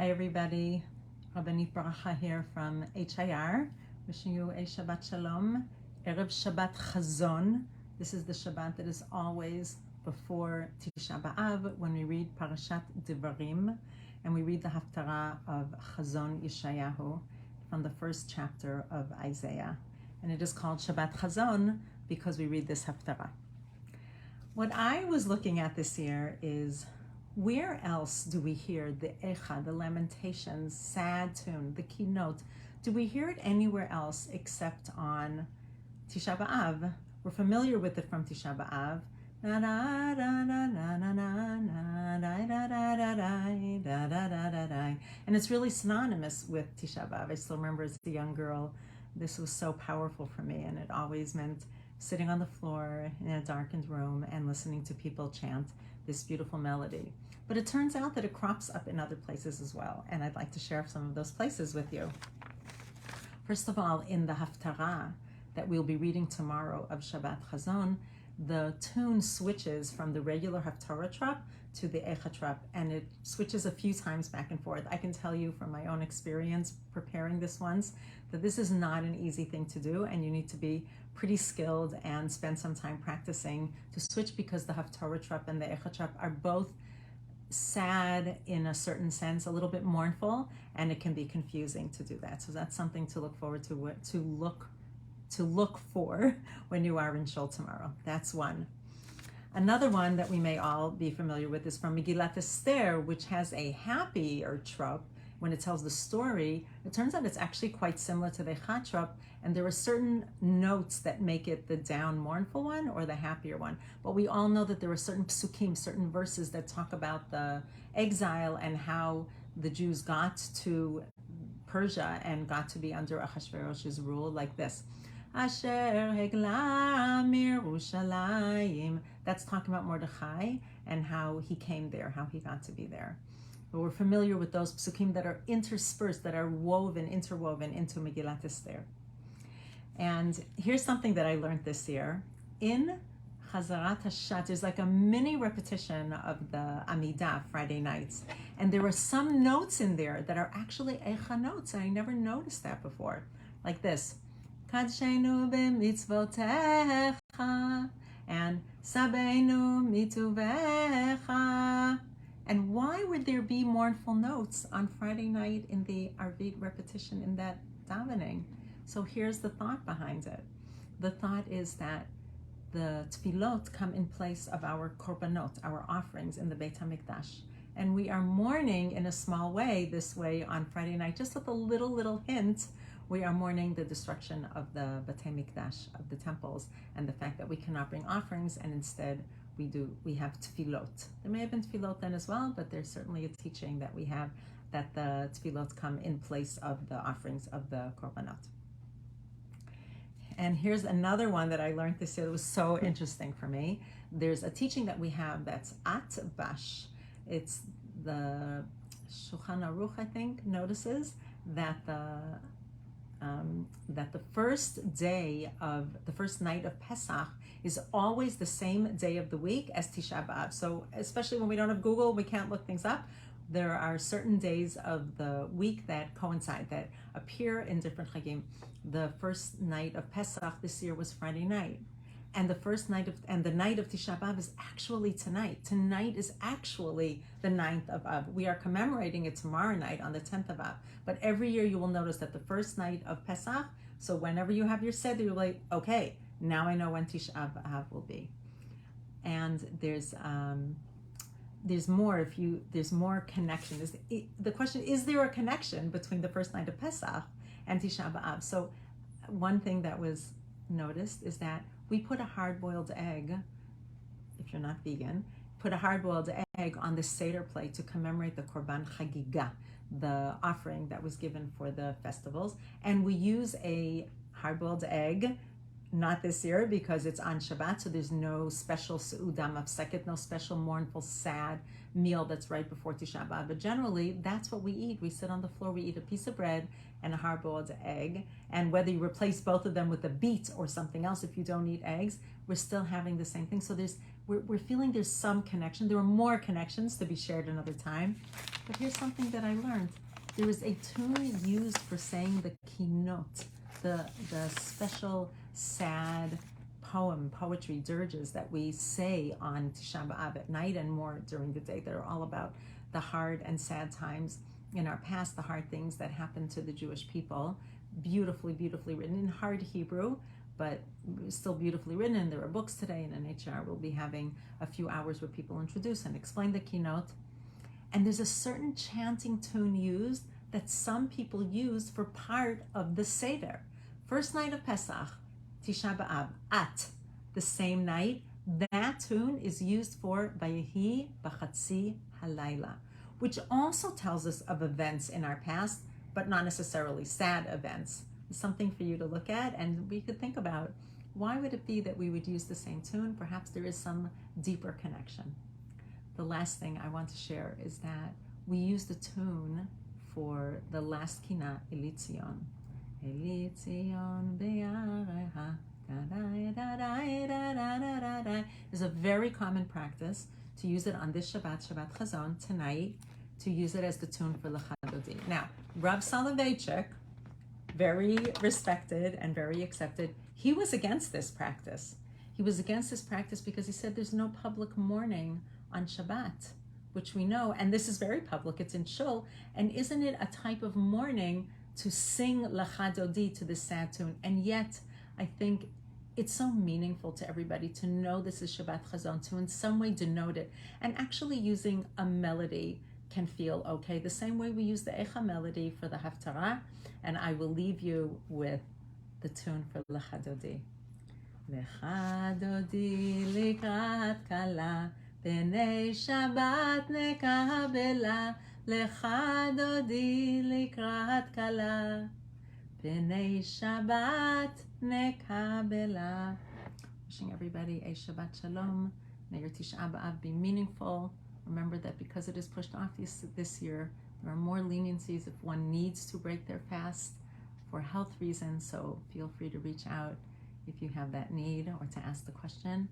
Hi everybody, Rabbanit Bracha here from Eicha, wishing you a Shabbat Shalom, Erev Shabbat Hazon. This is the Shabbat that is always before Tisha B'Av when we read Parashat Devarim and we read the Haftarah of Chazon Yeshayahu from the first chapter of Isaiah. And it is called Shabbat Hazon because we read this Haftarah. What I was looking at this year is where else do we hear the Eicha, the Lamentations, sad tune, the Kinot? Do we hear it anywhere else except on Tisha B'Av? We're familiar with it from Tisha B'Av. And it's really synonymous with Tisha B'Av. I still remember as a young girl, this was so powerful for me, and it always meant sitting on the floor in a darkened room and listening to people chant this beautiful melody. But it turns out that it crops up in other places as well, and I'd like to share some of those places with you. First of all, in the Haftarah that we'll be reading tomorrow of Shabbat Hazon, the tune switches from the regular Haftarah trop to the Eicha trop, and it switches a few times back and forth. I can tell you from my own experience preparing this once that this is not an easy thing to do, and you need to be pretty skilled and spend some time practicing to switch, because the Haftarah trop and the Eicha trop are both sad in a certain sense, a little bit mournful, and it can be confusing to do that. So that's something to look forward to look for when you are in Shul tomorrow. That's one. Another one that we may all be familiar with is from Megillat Esther, which has a happier trope. When it tells the story, it turns out it's actually quite similar to the Eicha trop, and there are certain notes that make it the down mournful one or the happier one. But we all know that there are certain psukim, certain verses that talk about the exile and how the Jews got to Persia and got to be under Achashverosh's rule, like this. Asher hegla mirushalayim. That's talking about Mordechai and how he came there, how he got to be there. But we're familiar with those psukim that are interspersed, that are interwoven into Megillat Esther. And here's something that I learned this year. In Chazarat Hashat, there's like a mini repetition of the Amidah Friday nights. And there are some notes in there that are actually Eicha notes, and I never noticed that before. Like this. Kadshenu b'mitzvotecha and Sabeinu mituvecha. And why would there be mournful notes on Friday night in the Arvit repetition in that davening? So here's the thought behind it. The thought is that the tefillot come in place of our korbanot, our offerings in the Beit HaMikdash. And we are mourning in a small way this way on Friday night, just with a little hint. We are mourning the destruction of the Beit Mikdash, of the temples, and the fact that we cannot bring offerings, and instead we have tefillot. There may have been tefillot then as well, but there's certainly a teaching that we have that the tefillot come in place of the offerings of the korbanot. And here's another one that I learned this year that was so interesting for me. There's a teaching that we have that's Atbash. It's the Shulchan Aruch, I think, notices that the first night of Pesach is always the same day of the week as Tisha B'Av. So especially when we don't have Google, we can't look things up. There are certain days of the week that coincide, that appear in different chagim. The first night of Pesach this year was Friday night. And the night of Tisha B'Av is actually tonight. Tonight is actually the 9th of Av. We are commemorating it tomorrow night on the 10th of Av. But every year you will notice that the first night of Pesach, so whenever you have your seder, you're like, okay, now I know when Tisha B'Av will be. And there's more. There's more connection. The question, is there a connection between the first night of Pesach and Tisha B'Av? So one thing that was noticed is that we put a hard-boiled egg, if you're not vegan, put a hard-boiled egg on the Seder plate to commemorate the Korban Chagiga, the offering that was given for the festivals. And we use a hard-boiled egg, not this year because it's on Shabbat, so there's no special Se'udah Mafseket, no special mournful, sad meal that's right before Tisha B'Av. But generally, that's what we eat. We sit on the floor, we eat a piece of bread and a hard-boiled egg. And whether you replace both of them with a beet or something else, if you don't eat eggs, we're still having the same thing. So we're feeling there's some connection. There are more connections to be shared another time. But here's something that I learned. There is a tune used for saying the Kinot, the special sad poetry dirges that we say on Tisha B'Av at night and more during the day, that are all about the hard and sad times in our past, the hard things that happened to the Jewish people. Beautifully, beautifully written in hard Hebrew, but still beautifully written. And there are books today, and in HR we'll be having a few hours where people introduce and explain the Kinot. And there's a certain chanting tune used that some people use for part of the Seder. First night of Pesach, Tisha B'Av, at the same night, that tune is used for Vayehi B'Chatzi Halayla, which also tells us of events in our past, but not necessarily sad events. It's something for you to look at, and we could think about, why would it be that we would use the same tune? Perhaps there is some deeper connection. The last thing I want to share is that we use the tune for the last Kinot, Elitzion. Elitzion be'areha. It's a very common practice to use it on this Shabbat, Shabbat Hazon, tonight, to use it as the tune for L'chadodi. Now, Rav Soloveitchik, very respected and very accepted, he was against this practice. He was against this practice because he said there's no public mourning on Shabbat, which we know, and this is very public, it's in shul, and isn't it a type of mourning to sing L'chadodi to this sad tune? And yet, I think it's so meaningful to everybody to know this is Shabbat Hazon, to in some way denote it, and actually using a melody can feel okay, the same way we use the Eicha melody for the Haftarah. And I will leave you with the tune for L'chadodi. L'chadodi likrat kala, b'nei Shabbat nekabela, L'chadodi likrat kala, b'nei Shabbat nekabela. Wishing everybody a Shabbat Shalom. May your Tisha B'Av be meaningful. Remember that because it is pushed off this year, there are more leniencies if one needs to break their fast for health reasons. So feel free to reach out if you have that need or to ask the question.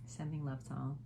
Sending love to all.